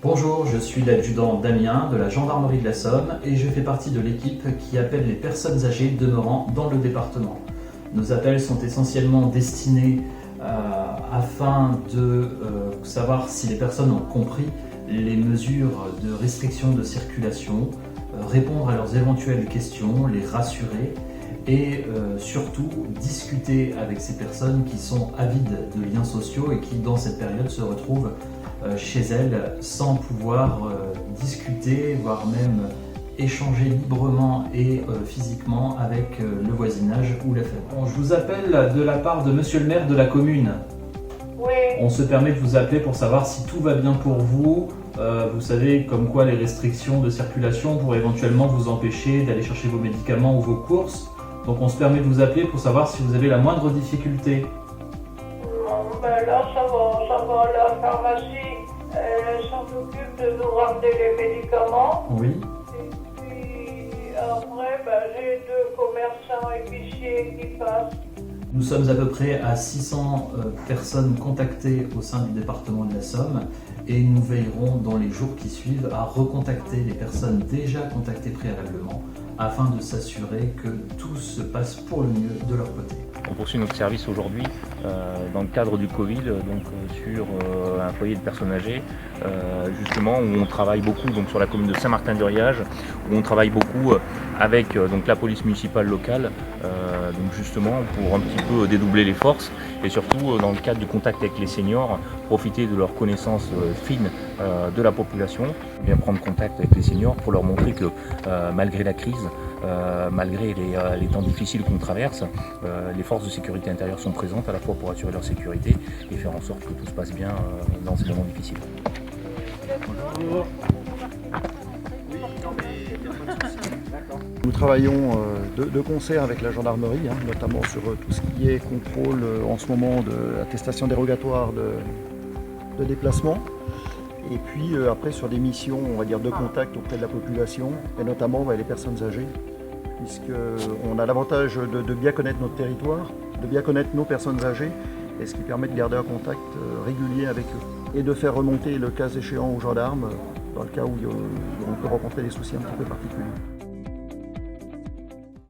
Bonjour, je suis l'adjudant Damien de la gendarmerie de la Somme et je fais partie de l'équipe qui appelle les personnes âgées demeurant dans le département. Nos appels sont essentiellement destinés afin de savoir si les personnes ont compris les mesures de restriction de circulation, répondre à leurs éventuelles questions, les rassurer et surtout discuter avec ces personnes qui sont avides de liens sociaux et qui dans cette période se retrouvent chez elles sans pouvoir discuter, voire même échanger librement et physiquement avec le voisinage ou la famille. Bon, je vous appelle de la part de monsieur le maire de la commune. Oui. On se permet de vous appeler pour savoir si tout va bien pour vous. Vous savez comme quoi les restrictions de circulation pourraient éventuellement vous empêcher d'aller chercher vos médicaments ou vos courses. Donc on se permet de vous appeler pour savoir si vous avez la moindre difficulté. Non, ben là ça va, la pharmacie s'en occupe de nous ramener les médicaments. Oui. Et puis après, ben, j'ai 2 commerçants épiciers qui passent. Nous sommes à peu près à 600 personnes contactées au sein du département de la Somme et nous veillerons dans les jours qui suivent à recontacter les personnes déjà contactées préalablement afin de s'assurer que tout se passe pour le mieux de leur côté. On poursuit notre service aujourd'hui dans le cadre du Covid, sur un foyer de personnes âgées, justement où on travaille beaucoup sur la commune de Saint-Martin-du-Riage, où on travaille beaucoup avec la police municipale locale, justement pour un petit peu dédoubler les forces et surtout dans le cadre du contact avec les seniors, profiter de leur connaissance fine de la population, bien prendre contact avec les seniors pour leur montrer que malgré la crise, malgré les temps difficiles qu'on traverse, les forces de sécurité intérieure sont présentes à la fois pour assurer leur sécurité et faire en sorte que tout se passe bien dans ces moments difficiles. Bonjour. Nous travaillons de concert avec la gendarmerie, notamment sur tout ce qui est contrôle en ce moment de l'attestation dérogatoire de déplacement. Et puis après sur des missions, on va dire, de contact auprès de la population, et notamment les personnes âgées, puisqu'on a l'avantage de bien connaître notre territoire, de bien connaître nos personnes âgées, et ce qui permet de garder un contact régulier avec eux, et de faire remonter le cas échéant aux gendarmes, dans le cas où on peut rencontrer des soucis un petit peu particuliers.